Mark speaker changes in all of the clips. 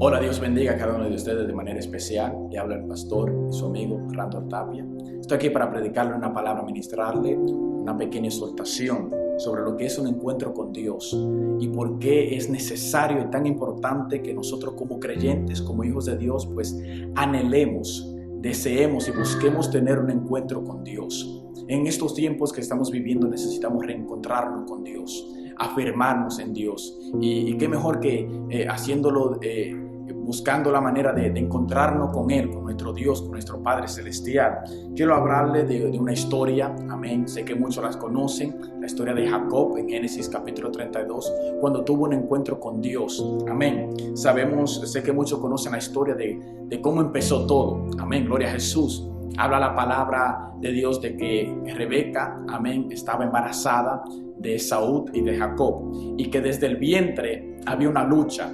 Speaker 1: Hola, Dios bendiga a cada uno de ustedes de manera especial. Le habla el pastor y su amigo Randall Tapia. Estoy aquí para predicarle una palabra, ministrarle una pequeña exhortación sobre lo que es un encuentro con Dios y por qué es necesario y tan importante que nosotros como creyentes, como hijos de Dios, pues anhelemos, deseemos y busquemos tener un encuentro con Dios. En estos tiempos que estamos viviendo necesitamos reencontrarnos con Dios, afirmarnos en Dios y qué mejor que haciéndolo buscando la manera de encontrarnos con Él, con nuestro Dios, con nuestro Padre Celestial. Quiero hablarle de una historia, amén, sé que muchos las conocen, la historia de Jacob en Génesis capítulo 32, cuando tuvo un encuentro con Dios, amén. Sé que muchos conocen la historia de cómo empezó todo, amén, gloria a Jesús. Habla la palabra de Dios de que Rebeca, amén, estaba embarazada de Esaú y de Jacob, y que desde el vientre había una lucha,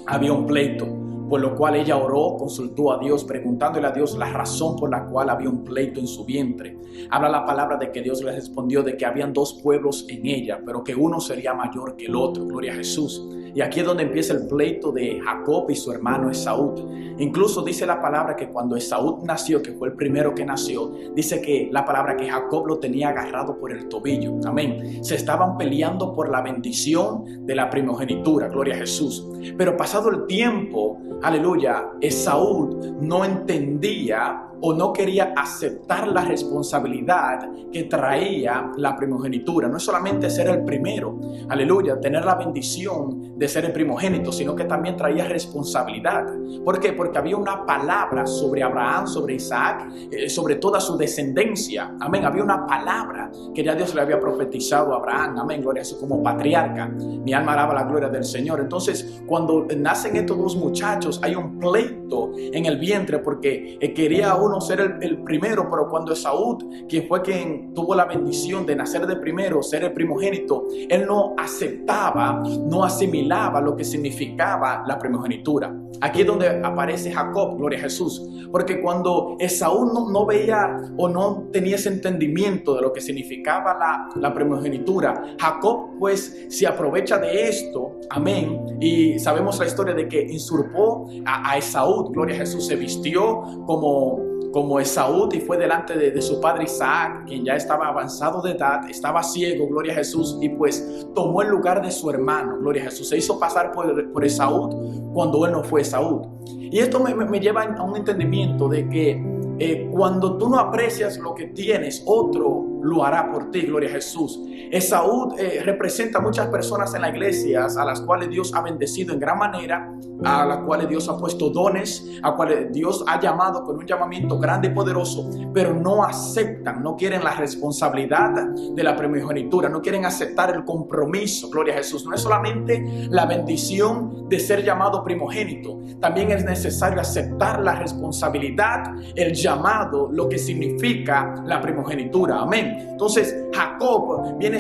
Speaker 1: había un pleito, por lo cual ella oró, consultó a Dios, preguntándole a Dios la razón por la cual había un pleito en su vientre. Habla la palabra de que Dios le respondió de que habían dos pueblos en ella, pero que uno sería mayor que el otro, gloria a Jesús. Y aquí es donde empieza el pleito de Jacob y su hermano Esaú. Incluso dice la palabra que cuando Esaú nació, que fue el primero que nació, dice que la palabra que Jacob lo tenía agarrado por el tobillo. Amén. Se estaban peleando por la bendición de la primogenitura, gloria a Jesús. Pero pasado el tiempo, aleluya, Esaú no entendía o no quería aceptar la responsabilidad que traía la primogenitura. No es solamente ser el primero, aleluya, tener la bendición de ser el primogénito, sino que también traía responsabilidad. ¿Por qué? Porque había una palabra sobre Abraham, sobre Isaac, sobre toda su descendencia. Amén. Había una palabra que ya Dios le había profetizado a Abraham. Amén. Gloria a Jesús, como patriarca. Mi alma alaba la gloria del Señor. Entonces, cuando nacen estos dos muchachos, hay un pleito en el vientre porque quería uno ser el primero, pero cuando Esaú, quien fue quien tuvo la bendición de nacer de primero, ser el primogénito, él no aceptaba, no asimilaba lo que significaba la primogenitura. Aquí es donde aparece Jacob, gloria a Jesús, porque cuando Esaú no veía o no tenía ese entendimiento de lo que significaba la primogenitura, Jacob pues se aprovecha de esto, amén, y sabemos la historia de que usurpó a Esaú, gloria a Jesús, se vistió como Esaú y fue delante de su padre Isaac, quien ya estaba avanzado de edad, estaba ciego, gloria a Jesús, y pues tomó el lugar de su hermano, gloria a Jesús. Se hizo pasar por Esaú cuando él no fue Esaú. Y esto me lleva a un entendimiento de que cuando tú no aprecias lo que tienes, otro lo hará por ti, gloria a Jesús. Esaú representa a muchas personas en la iglesia a las cuales Dios ha bendecido en gran manera, a las cuales Dios ha puesto dones, a cuales Dios ha llamado con un llamamiento grande y poderoso, pero no aceptan, no quieren la responsabilidad de la primogenitura, no quieren aceptar el compromiso, gloria a Jesús. No es solamente la bendición de ser llamado primogénito, también es necesario aceptar la responsabilidad, el llamado, lo que significa la primogenitura, amén. Entonces Jacob viene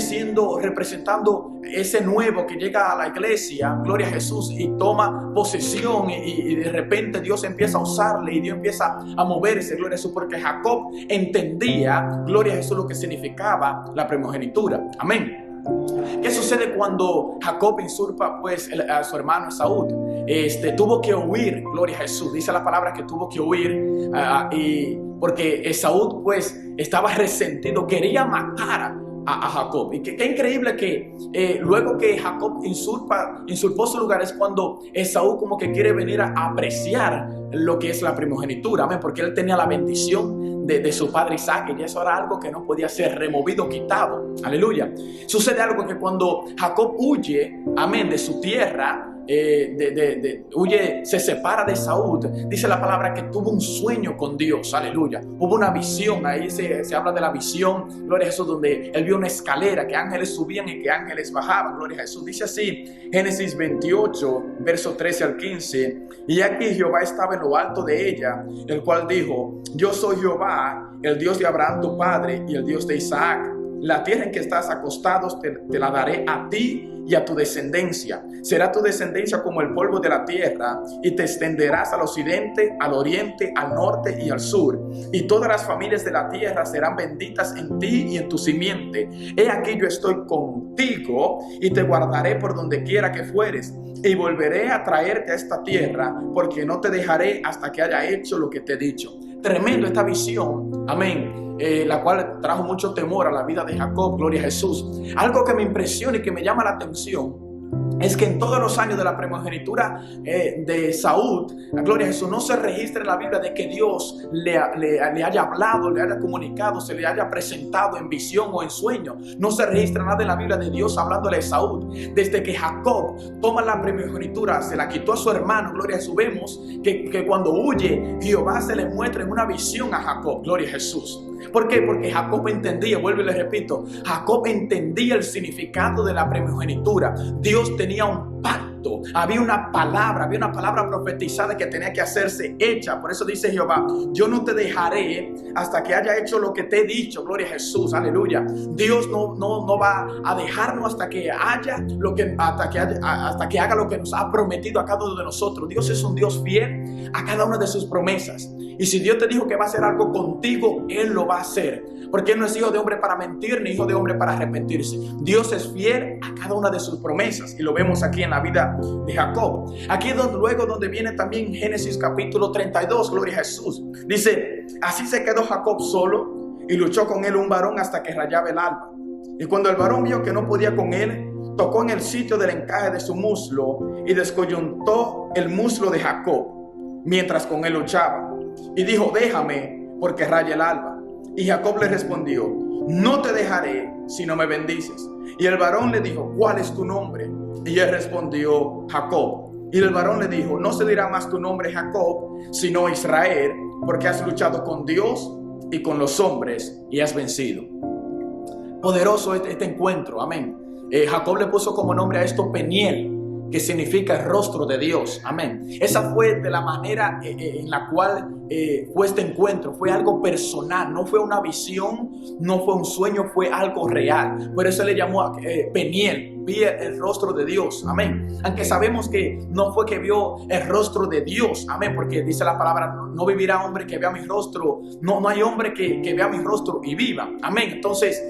Speaker 1: representando ese nuevo que llega a la iglesia, gloria a Jesús, y toma posesión y de repente Dios empieza a usarle y Dios empieza a moverse, gloria a Jesús, porque Jacob entendía, gloria a Jesús, lo que significaba la primogenitura, amén. ¿Qué sucede cuando Jacob usurpa pues a su hermano Esaú? Tuvo que huir, gloria a Jesús, dice la palabra que tuvo que huir porque Esaú pues estaba resentido, quería matar a Jacob. Y qué increíble que luego que Jacob usurpó su lugar es cuando Esaú como que quiere venir a apreciar lo que es la primogenitura, amén, porque él tenía la bendición de su padre Isaac y eso era algo que no podía ser removido, quitado, aleluya. Sucede algo que cuando Jacob huye, amén, de su tierra, huye, se separa de Esaú, dice la palabra que tuvo un sueño con Dios, aleluya. Hubo una visión, ahí se habla de la visión, gloria a Jesús, donde él vio una escalera, que ángeles subían y que ángeles bajaban, gloria a Jesús. Dice así, Génesis 28, verso 13 al 15, y aquí Jehová estaba en lo alto de ella, el cual dijo, yo soy Jehová, el Dios de Abraham tu padre y el Dios de Isaac. la tierra en que estás acostados te la daré a ti y a tu descendencia. Será tu descendencia como el polvo de la tierra, y te extenderás al occidente, al oriente, al norte y al sur. Y todas las familias de la tierra serán benditas en ti y en tu simiente. He aquí yo estoy contigo y te guardaré por donde quiera que fueres. Y volveré a traerte a esta tierra, porque no te dejaré hasta que haya hecho lo que te he dicho. Tremendo esta visión, amén, la cual trajo mucho temor a la vida de Jacob, gloria a Jesús. Algo que me impresiona y que me llama la atención es que en todos los años de la primogenitura de Saúl, la gloria a Jesús, no se registra en la Biblia de que Dios le haya hablado, le haya comunicado, se le haya presentado en visión o en sueño. No se registra nada en la Biblia de Dios hablándole a Saúl. Desde que Jacob toma la primogenitura, se la quitó a su hermano, gloria a Jesús, vemos que cuando huye, Jehová se le muestra en una visión a Jacob, gloria a Jesús. ¿Por qué? Porque Jacob entendía, vuelvo y le repito, Jacob entendía el significado de la primogenitura. Dios tenía un pacto, había una palabra profetizada que tenía que hacerse hecha. Por eso dice Jehová, yo no te dejaré hasta que haya hecho lo que te he dicho, gloria a Jesús, aleluya. Dios no va a dejarnos hasta que haga lo que nos ha prometido a cada uno de nosotros. Dios es un Dios fiel a cada una de sus promesas. Y si Dios te dijo que va a hacer algo contigo, Él lo va a hacer. Porque Él no es hijo de hombre para mentir, ni hijo de hombre para arrepentirse. Dios es fiel a cada una de sus promesas. Y lo vemos aquí en la vida de Jacob. Aquí es luego donde viene también Génesis capítulo 32, gloria a Jesús. Dice, así se quedó Jacob solo y luchó con él un varón hasta que rayaba el alba. Y cuando el varón vio que no podía con él, tocó en el sitio del encaje de su muslo y descoyuntó el muslo de Jacob mientras con él luchaba. Y dijo, déjame, porque raya el alba. Y Jacob le respondió, no te dejaré si no me bendices. Y el varón le dijo, ¿cuál es tu nombre? Y él respondió, Jacob. Y el varón le dijo, no se dirá más tu nombre Jacob, sino Israel, porque has luchado con Dios y con los hombres y has vencido. Poderoso este encuentro, amén. Jacob le puso como nombre a esto Peniel, que significa el rostro de Dios, amén. Esa fue de la manera en la cual fue este encuentro. Fue algo personal, no fue una visión, no fue un sueño, fue algo real. Por eso le llamó Peniel, vi el rostro de Dios, amén. Aunque sabemos que no fue que vio el rostro de Dios, amén, porque dice la palabra, no vivirá hombre que vea mi rostro, no hay hombre que vea mi rostro y viva, amén. Entonces,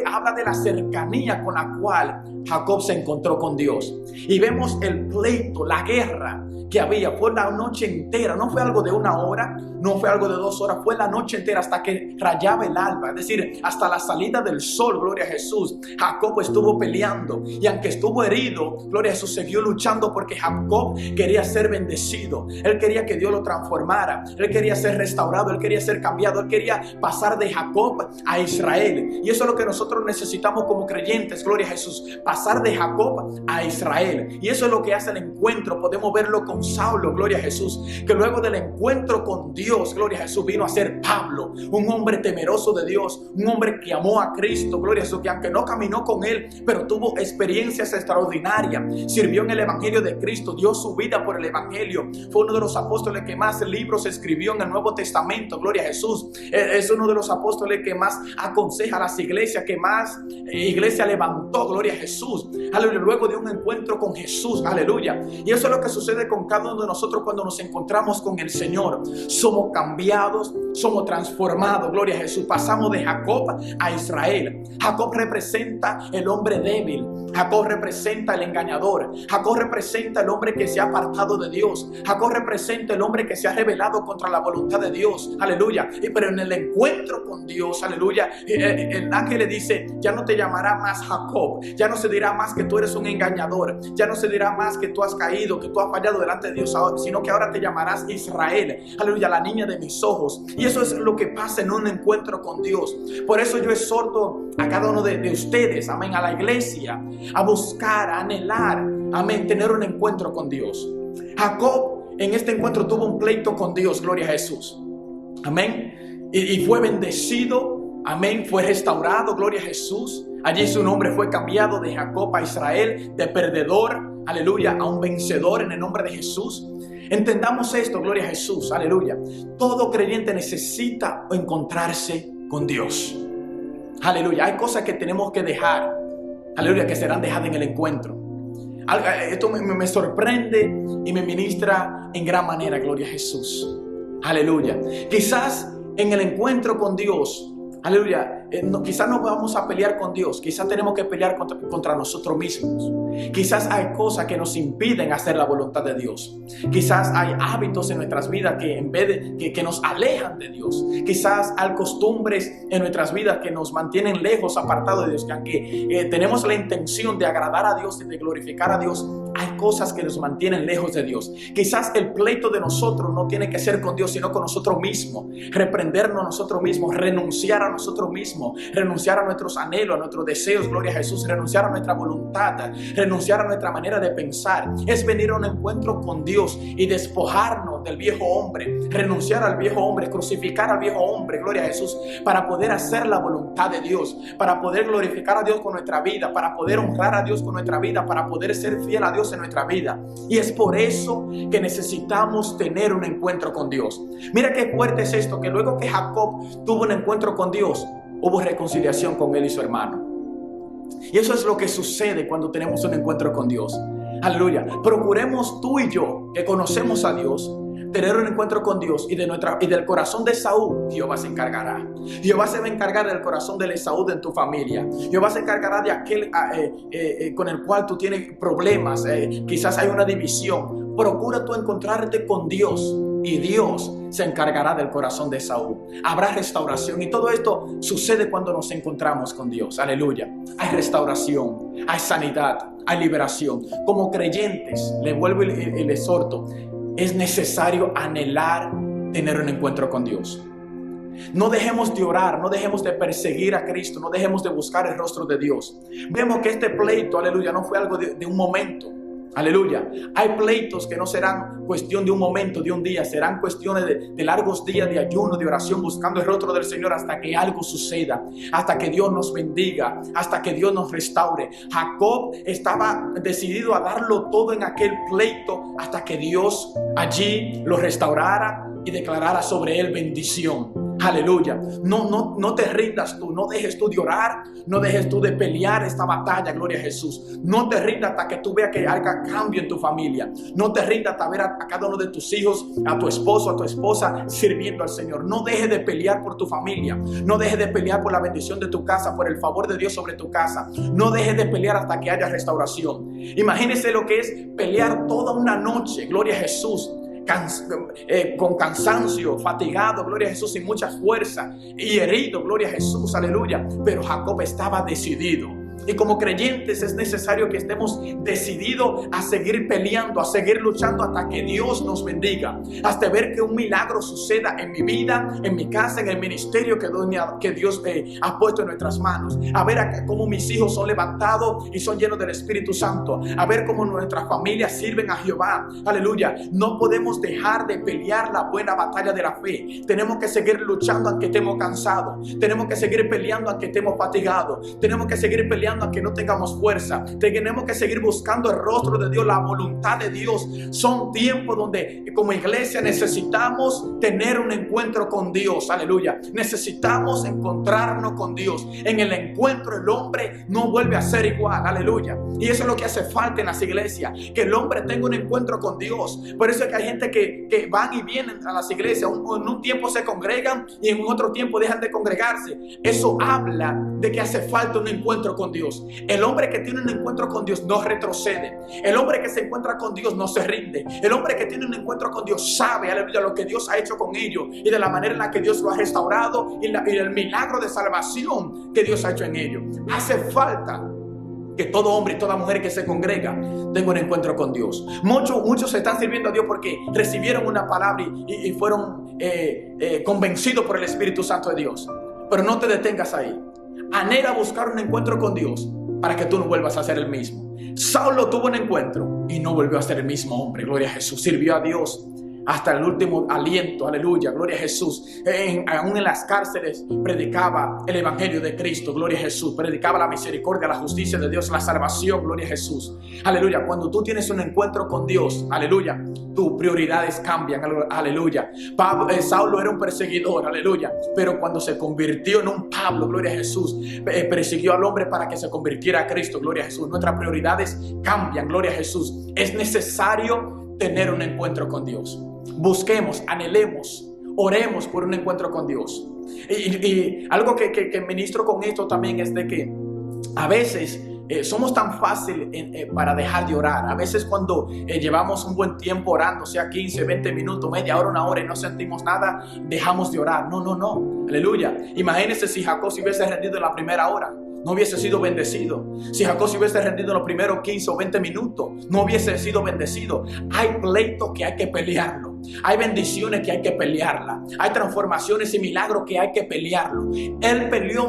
Speaker 1: habla de la cercanía con la cual Jacob se encontró con Dios. Y vemos el pleito, la guerra que había, fue la noche entera, no fue algo de una hora, no fue algo de 2 horas, fue la noche entera hasta que rayaba el alba, es decir, hasta la salida del sol, gloria a Jesús. Jacob estuvo peleando y aunque estuvo herido, gloria a Jesús, siguió luchando porque Jacob quería ser bendecido, él quería que Dios lo transformara, él quería ser restaurado, él quería ser cambiado, él quería pasar de Jacob a Israel. Y eso es lo que nosotros necesitamos como creyentes, gloria a Jesús, pasar de Jacob a Israel. Y eso es lo que hace el encuentro. Podemos verlo con Saulo, gloria a Jesús, que luego del encuentro con Dios, gloria a Jesús, vino a ser Pablo, un hombre temeroso de Dios, un hombre que amó a Cristo, gloria a Jesús, que aunque no caminó con él, pero tuvo experiencias extraordinarias, sirvió en el evangelio de Cristo, dio su vida por el evangelio, fue uno de los apóstoles que más libros escribió en el Nuevo Testamento, gloria a Jesús. Es uno de los apóstoles que más aconseja a las iglesias, que más iglesia levantó, gloria a Jesús, aleluya, luego de un encuentro con Jesús, aleluya. Y eso es lo que sucede con cada uno de nosotros cuando nos encontramos con el Señor. Somos cambiados, somos transformados, gloria a Jesús. Pasamos de Jacob a Israel. Jacob representa el hombre débil, Jacob representa el engañador, Jacob representa el hombre que se ha apartado de Dios, Jacob representa el hombre que se ha rebelado contra la voluntad de Dios, aleluya. Pero en el encuentro con Dios, aleluya, el ángel le dice, ya no te llamará más Jacob, ya no se dirá más que tú eres un engañador, ya no se dirá más que tú has caído, que tú has fallado delante de Dios, sino que ahora te llamarás Israel, aleluya, la niña de mis ojos. Y eso es lo que pasa en un encuentro con Dios. Por eso yo exhorto a cada uno de ustedes, amén, a la iglesia, a buscar, a anhelar, amén, tener un encuentro con Dios. Jacob en este encuentro tuvo un pleito con Dios, gloria a Jesús, amén, y fue bendecido, amén, fue restaurado, gloria a Jesús. Allí su nombre fue cambiado de Jacob a Israel, de perdedor, aleluya, a un vencedor en el nombre de Jesús. Entendamos esto, gloria a Jesús, aleluya. Todo creyente necesita encontrarse con Dios. Aleluya. Hay cosas que tenemos que dejar. Aleluya, que serán dejadas en el encuentro. Esto me sorprende y me ministra en gran manera. Gloria a Jesús. Aleluya. Quizás en el encuentro con Dios, aleluya, quizás no vamos a pelear con Dios. Quizás tenemos que pelear contra nosotros mismos. Quizás hay cosas que nos impiden hacer la voluntad de Dios. Quizás hay hábitos en nuestras vidas que en vez de que nos alejan de Dios. Quizás hay costumbres en nuestras vidas que nos mantienen lejos, apartados de Dios. Que aunque tenemos la intención de agradar a Dios y de glorificar a Dios, hay cosas que nos mantienen lejos de Dios. Quizás el pleito de nosotros no tiene que ser con Dios, sino con nosotros mismos. Reprendernos a nosotros mismos, renunciar a nosotros mismos, renunciar a nuestros anhelos, a nuestros deseos, gloria a Jesús, renunciar a nuestra voluntad, renunciar a nuestra manera de pensar. Es venir a un encuentro con Dios y despojarnos del viejo hombre, renunciar al viejo hombre, crucificar al viejo hombre, gloria a Jesús, para poder hacer la voluntad de Dios, para poder glorificar a Dios con nuestra vida, para poder honrar a Dios con nuestra vida, para poder ser fiel a Dios en nuestra vida. Y es por eso que necesitamos tener un encuentro con Dios. Mira qué fuerte es esto, que luego que Jacob tuvo un encuentro con Dios, hubo reconciliación con él y su hermano. Y eso es lo que sucede cuando tenemos un encuentro con Dios. Aleluya. Procuremos tú y yo, que conocemos a Dios, tener un encuentro con Dios, y del corazón de Esaú, Jehová se encargará. Jehová se va a encargar del corazón del Esaú en tu familia. Jehová se encargará de aquel con el cual tú tienes problemas. Quizás hay una división. Procura tú encontrarte con Dios, y Dios se encargará del corazón de Esaú. Habrá restauración, y todo esto sucede cuando nos encontramos con Dios. Aleluya. Hay restauración, hay sanidad, hay liberación. Como creyentes, le vuelvo y le exhorto, es necesario anhelar tener un encuentro con Dios. No dejemos de orar, no dejemos de perseguir a Cristo, no dejemos de buscar el rostro de Dios. Vemos que este pleito, aleluya, no fue algo de un momento. Aleluya. Hay pleitos que no serán cuestión de un momento, de un día. Serán cuestiones de largos días de ayuno, de oración, buscando el rostro del Señor hasta que algo suceda, hasta que Dios nos bendiga, hasta que Dios nos restaure. Jacob estaba decidido a darlo todo en aquel pleito hasta que Dios allí lo restaurara y declarara sobre él bendición. Aleluya. No te rindas tú, no dejes tú de orar, no dejes tú de pelear esta batalla, gloria a Jesús. No te rindas hasta que tú veas que haya cambio en tu familia. No te rindas hasta ver a cada uno de tus hijos, a tu esposo, a tu esposa sirviendo al Señor. No dejes de pelear por tu familia, no dejes de pelear por la bendición de tu casa, por el favor de Dios sobre tu casa. No dejes de pelear hasta que haya restauración. Imagínese lo que es pelear toda una noche, gloria a Jesús, con cansancio, fatigado, gloria a Jesús, sin mucha fuerza y herido, gloria a Jesús, aleluya. Pero Jacob estaba decidido. Y como creyentes es necesario que estemos decididos a seguir peleando, a seguir luchando hasta que Dios nos bendiga, hasta ver que un milagro suceda en mi vida, en mi casa, en el ministerio que Dios ha puesto en nuestras manos, a ver cómo mis hijos son levantados y son llenos del Espíritu Santo, a ver cómo nuestras familias sirven a Jehová, aleluya. No podemos dejar de pelear la buena batalla de la fe. Tenemos que seguir luchando aunque estemos cansados, tenemos que seguir peleando aunque estemos fatigados, tenemos que seguir peleando aunque no tengamos fuerza, tenemos que seguir buscando el rostro de Dios, la voluntad de Dios. Son tiempos donde como iglesia necesitamos tener un encuentro con Dios, aleluya. Necesitamos encontrarnos con Dios. En el encuentro el hombre no vuelve a ser igual, aleluya. Y eso es lo que hace falta en las iglesias, que el hombre tenga un encuentro con Dios. Por eso es que hay gente que van y vienen a las iglesias, en un tiempo se congregan y en otro tiempo dejan de congregarse. Eso habla de que hace falta un encuentro con Dios. El hombre que tiene un encuentro con Dios no retrocede. El hombre que se encuentra con Dios no se rinde. El hombre que tiene un encuentro con Dios sabe, aleluya, lo que Dios ha hecho con ellos y de la manera en la que Dios lo ha restaurado y el milagro de salvación que Dios ha hecho en ellos. Hace falta que todo hombre y toda mujer que se congrega tenga un encuentro con Dios. Muchos están sirviendo a Dios porque recibieron una palabra y fueron convencidos por el Espíritu Santo de Dios. Pero no te detengas ahí. Anhela buscar un encuentro con Dios para que tú no vuelvas a ser el mismo. Saulo tuvo un encuentro y no volvió a ser el mismo hombre. Gloria a Jesús. Sirvió a Dios. hasta el último aliento, aleluya, gloria a Jesús. Aún en las cárceles predicaba el evangelio de Cristo, gloria a Jesús. Predicaba la misericordia, la justicia de Dios, la salvación, gloria a Jesús. Aleluya, cuando tú tienes un encuentro con Dios, aleluya, tus prioridades cambian, aleluya. Saulo era un perseguidor, aleluya, pero cuando se convirtió en un Pablo, gloria a Jesús, persiguió al hombre para que se convirtiera a Cristo, gloria a Jesús. Nuestras prioridades cambian, gloria a Jesús. Es necesario tener un encuentro con Dios. Busquemos, anhelemos, oremos por un encuentro con Dios. Y algo que ministro con esto también es de que a veces somos tan fácil para dejar de orar. A veces cuando llevamos un buen tiempo orando, sea 15, 20 minutos, media hora, una hora y no sentimos nada, dejamos de orar. No, aleluya. Imagínense si Jacob se hubiese rendido en la primera hora, no hubiese sido bendecido. Si Jacob se hubiese rendido en los primeros 15 o 20 minutos, no hubiese sido bendecido. Hay pleitos que hay que pelearlo. Hay bendiciones que hay que pelearla. Hay transformaciones y milagros que hay que pelearlo. Él peleó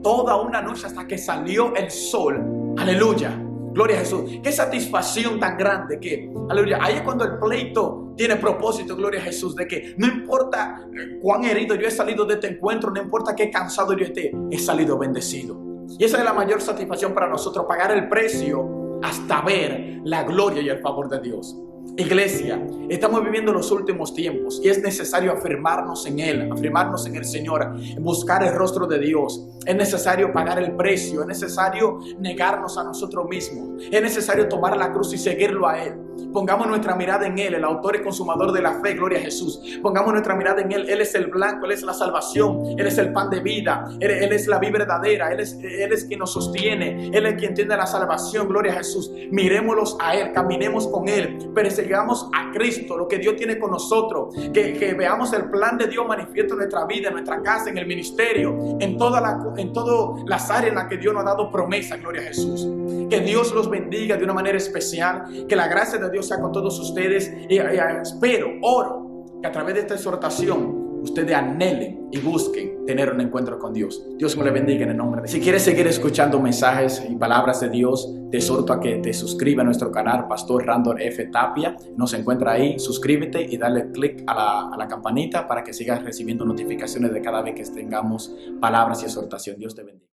Speaker 1: toda una noche hasta que salió el sol. Aleluya. Gloria a Jesús. Qué satisfacción tan grande que, aleluya. Ahí es cuando el pleito tiene propósito, gloria a Jesús, de que no importa cuán herido yo he salido de este encuentro, no importa qué cansado yo esté, he salido bendecido. Y esa es la mayor satisfacción para nosotros, pagar el precio hasta ver la gloria y el favor de Dios. Iglesia, estamos viviendo los últimos tiempos y es necesario afirmarnos en Él, afirmarnos en el Señor, buscar el rostro de Dios. Es necesario pagar el precio, es necesario negarnos a nosotros mismos, es necesario tomar la cruz y seguirlo a Él. Pongamos nuestra mirada en Él, el autor y consumador de la fe, gloria a Jesús. Pongamos nuestra mirada en Él. Él es el blanco, Él es la salvación, Él es el pan de vida, Él es la vida verdadera, Él es quien nos sostiene, Él es quien tiene la salvación, gloria a Jesús. Mirémoslos a Él, caminemos con Él, persigamos a Cristo, lo que Dios tiene con nosotros, que veamos el plan de Dios manifiesto en nuestra vida, en nuestra casa, en el ministerio, en todas las áreas en las que Dios nos ha dado promesa, gloria a Jesús. Que Dios los bendiga de una manera especial, que la gracia de Dios sea con todos ustedes y espero, oro, que a través de esta exhortación ustedes anhelen y busquen tener un encuentro con Dios. Dios me le bendiga en el nombre de Dios. Si quieres seguir escuchando mensajes y palabras de Dios, te exhorto a que te suscribas a nuestro canal, Pastor Randall F. Tapia. Nos encuentra ahí, suscríbete y dale click a la campanita para que sigas recibiendo notificaciones de cada vez que tengamos palabras y exhortación. Dios te bendiga.